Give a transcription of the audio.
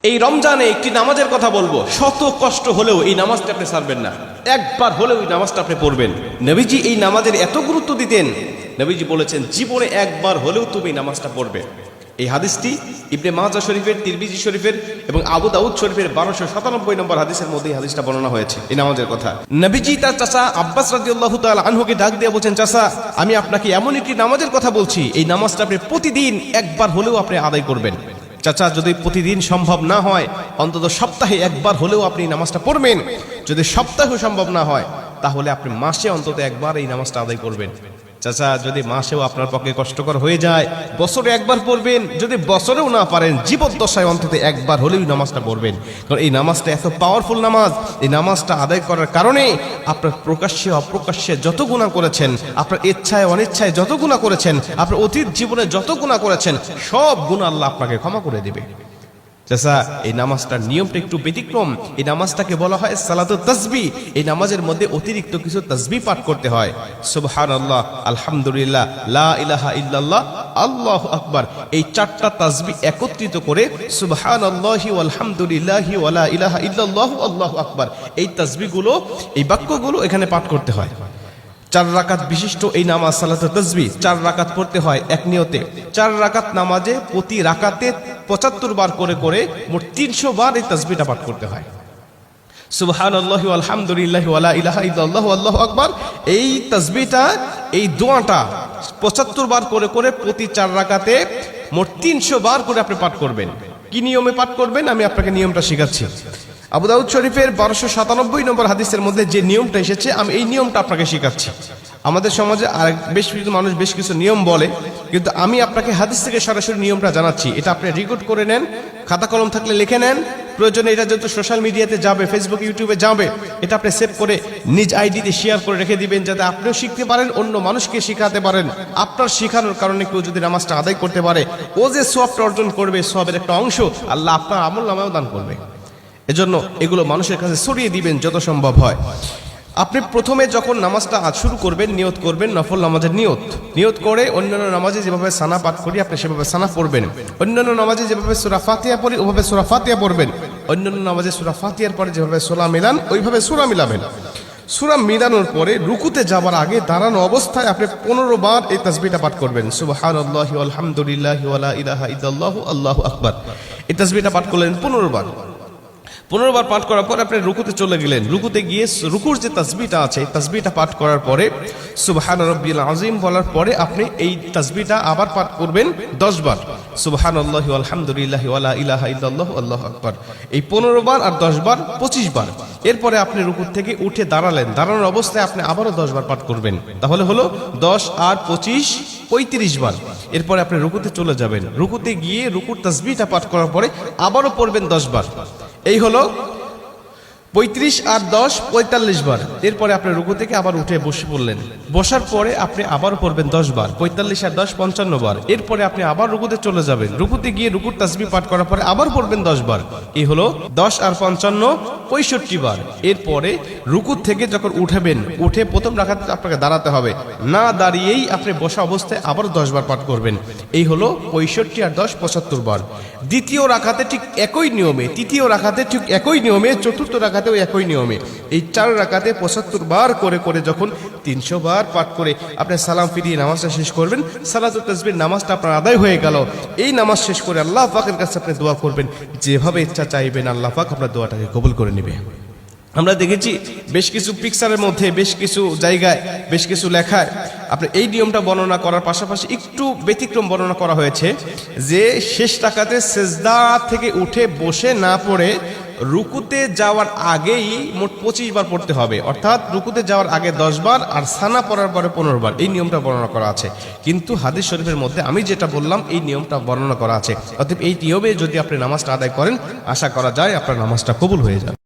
এই রমজানে একটি নামাজের কথা বলবো, শত কষ্ট হলেও এই নামাজটা আপনি ছাড়বেন না, একবার হলেও এই নামাজটা আপনি পড়বেন। নবীজি এই নামাজের এত গুরুত্ব দিতেন, নবীজি বলেছেন জীবনে একবার হলেও তুমি নামাজটা পড়বে। এই হাদিসটি ইবনে মাজাহ শরীফের, তিরমিজি শরীফের এবং আবু দাউদ শরীফের 1297 নম্বর হাদিসের মধ্যে এই হাদিসটা বর্ণনা হয়েছে এই নামাজের কথা। নবীজি তার চাচা আব্বাস রাদিয়াল্লাহু তাআলা আনহুকে ডাক দিয়ে বলছেন, চাচা আমি আপনাকে এমন একটি নামাজের কথা বলছি, এই নামাজটা আপনি প্রতিদিন একবার হলেও আপনি আদায় করবেন। চাচা যদি প্রতিদিন সম্ভব না হয়, অন্তত সপ্তাহে একবার হলেও আপনি নামাজটা পড়বেন। যদি সপ্তাহে সম্ভব না হয়, তাহলে আপনি মাসে অন্তত একবার এই নামাজটা আদায় করবেন। চাচা যদি মাসেও আপনার পক্ষে কষ্টকর হয়ে যায়, বছরে একবার পড়বেন। যদি বছরেও না পারেন, জীবদ্দশায় অন্তত একবার হলেও নামাজটা পড়বেন। কারণ এই নামাজটা এত পাওয়ারফুল নামাজ। এই নামাজটা আদায় করার কারণে আপনার প্রকাশ্যে অপ্রকাশ্যে যত গুনাহ করেছেন, আপনার ইচ্ছায় অনিচ্ছায় যত গুনাহ করেছেন, আপনার অতীত জীবনে যত গুনাহ করেছেন, সব গুনাহ আল্লাহ আপনাকে ক্ষমা করে দিবে। চাচা এই নামাজটার নিয়মটা একটু ব্যতিক্রম। এই নামাজটাকে বলা হয় সালাতুত তাসবিহ। এই নামাজের মধ্যে অতিরিক্ত কিছু তাসবিহ পাঠ করতে হয়। সুবহানাল্লাহ, আলহামদুলিল্লাহ, লা ইলাহা ইল্লাল্লাহ, আল্লাহু আকবার। এই চারটা তাসবিহ একত্রিত করে সুবহানাল্লাহি ওয়াল হামদুলিল্লাহি ওয়া লা ইলাহা ইল্লাল্লাহু আল্লাহু আকবার, এই তাসবিহগুলো, এই বাক্যগুলো এখানে পাঠ করতে হয়। 4 রাকাত বিশিষ্ট এই নামাজ সালাতুত তাসবিহ 4 রাকাত পড়তে হয় এক নিয়তে। 4 রাকাত নামাজে প্রতি রাকাতে 75 বার করে করে মোট 300 বার এই তাসবিহটা পাঠ করতে হয়। সুবহানাল্লাহি ওয়াল হামদুলিল্লাহি ওয়া লা ইলাহা ইল্লাল্লাহু আল্লাহু আকবার, এই তাসবিহটা, এই দোয়াটা 75 বার করে করে প্রতি 4 রাকাতে মোট 300 বার করে আপনি পাঠ করবেন। কি নিয়মে পাঠ করবেন আমি আপনাকে নিয়মটা শেখাচ্ছি। আবু দাউদ শরীফের 1297 নম্বর হাদিসের মধ্যে যে নিয়মটা এসেছে, আমি এই নিয়মটা আপনাকে শেখাচ্ছি। আমাদের সমাজে আর বেশ কিছু মানুষ বেশ কিছু নিয়ম বলে, কিন্তু আমি আপনাকে হাদিস থেকে সরাসরি নিয়মটা জানাচ্ছি। এটা আপনি রেকর্ড করে নেন, খাতা কলম থাকলে লিখে নেন। প্রয়োজনে এটা যেহেতু সোশ্যাল মিডিয়াতে যাবে, ফেসবুক ইউটিউবে যাবে, এটা আপনি সেভ করে নিজ আইডিতে শেয়ার করে রেখে দিবেন, যাতে আপনিও শিখতে পারেন, অন্য মানুষকে শেখাতে পারেন। আপনার শেখানোর কারণে কেউ যদি নামাজটা আদায় করতে পারে, ও যে সওয়াবটা অর্জন করবে, সওয়াবের একটা অংশ আল্লাহ আপনার আমলনামায়ও দান করবে। এজন্য এগুলো মানুষের কাছে ছড়িয়ে দিবেন যত সম্ভব হয়। আপনি প্রথমে যখন নামাজটা শুরু করবেন, নিয়ত করবেন নফল নামাজের নিয়ত করে অন্যান্য নামাজে যেভাবে সানা পাঠ করি আপনি সেভাবে সানা পড়বেন। অন্যান্য নামাজে যেভাবে সূরা ফাতিহা পড়ি ওভাবে সূরা ফাতিহা পড়বেন। অন্যান্য নামাজে সূরা ফাতিহার পরে যেভাবে সূরা মিলান ওইভাবে সূরা মিলাবেন। সূরা মিলানোর পরে রুকুতে যাবার আগে দাঁড়ানো অবস্থায় আপনি 15 বার এই তাসবিহটা পাঠ করবেন। সুবহানাল্লাহি ওয়াল হামদুলিল্লাহি ওয়া লা ইলাহা ইল্লাল্লাহু আল্লাহু আকবার। এই তাসবিহটা পাঠ করলেন 15 বার। 15 বার পাঠ করার পর আপনি রুকুতে চলে গেলেন। রুকুতে গিয়ে রুকুর যে তাসবিহটা আছে, তাসবিহটা পাঠ করার পরে সুবহান রাব্বিল আযীম বলার পরে আপনি এই তাসবিহটা আবার পাঠ করবেন 10 বার। সুবহানাল্লাহি ওয়াল হামদুলিল্লাহি ওয়া লা ইলাহা ইল্লাল্লাহু আল্লাহু আকবার। এই 15 বার আর 10 বার 25 বার। এরপরে আপনি রুকু থেকে উঠে দাঁড়ালেন, দাঁড়ানোর অবস্থায় আপনি আবারও 10 বার পাঠ করবেন। তাহলে হলো 10 আর 25 35 বার। এরপরে আপনি রুকুতে চলে যাবেন। রুকুতে গিয়ে রুকুর তাসবিহটা পাঠ করার পরে আবারও পড়বেন 10 বার। এই হলো 35 আর 10 45 বার। এরপরে আপনি রুকু থেকে আবার উঠে বসে পড়লেন। বসার পরে আপনি আবার পড়বেন 10 বার। 45 আর 10 55 বার। এরপরে আপনি আবার রুকুতে চলে যাবেন। রুকুতে গিয়ে রুকুর তাসবিহ পাঠ করার পরে আবার পড়বেন 10 বার। এই হলো 10 আর 55 65 বার। এরপরে রুকু থেকে যখন উঠবেন, উঠে প্রথম রাকাতে আপনাকে দাঁড়াতে হবে। না দাঁড়িয়েই আপনি বসা অবস্থায় আবার 10 বার পাঠ করবেন। এই হলো 65 আর 10 75 বার। দ্বিতীয় রাকাতে ঠিক একই নিয়মে, তৃতীয় রাকাতে ঠিক একই নিয়মে, চতুর্থ রাকাতেও একই নিয়মে, এই 4 রাকাতে 75 বার করে করে যখন 300 বার পাঠ করে আপনি সালাম ফিরিয়ে নামাজটা শেষ করবেন, সালাতুত তাসবিহ নামাজটা আপনার আদায় হয়ে গেল। এই নামাজ শেষ করে আল্লাহ পাকের কাছে আপনি দোয়া করবেন, যেভাবে ইচ্ছা চাইবেন আল্লাহ পাক আপনার দোয়াটাকে কবুল করে নেবে। আমরা দেখেছি বেশ কিছু পিকচারের মধ্যে, বেশ কিছু জায়গায়, বেশ কিছু লেখায় আপনি এই নিয়মটা বর্ণনা করার পাশাপাশি একটু ব্যতিক্রম বর্ণনা করা হয়েছে, যে শেষ রাকাতে সেজদা থেকে উঠে বসে না পড়ে রুকুতে যাওয়ার আগেই মোট 25 বার পড়তে হবে। অর্থাৎ রুকুতে যাওয়ার আগে 10 বার আর সানা পড়ার পরে 15 বার। এই নিয়মটা বর্ণনা করা আছে, কিন্তু হাদিস শরীফের মধ্যে আমি যেটা বললাম এই নিয়মটা বর্ণনা করা আছে। অতএব এই নিয়মে যদি আপনি নামাজটা আদায় করেন, আশা করা যায় আপনার নামাজটা কবুল হয়ে যাবে।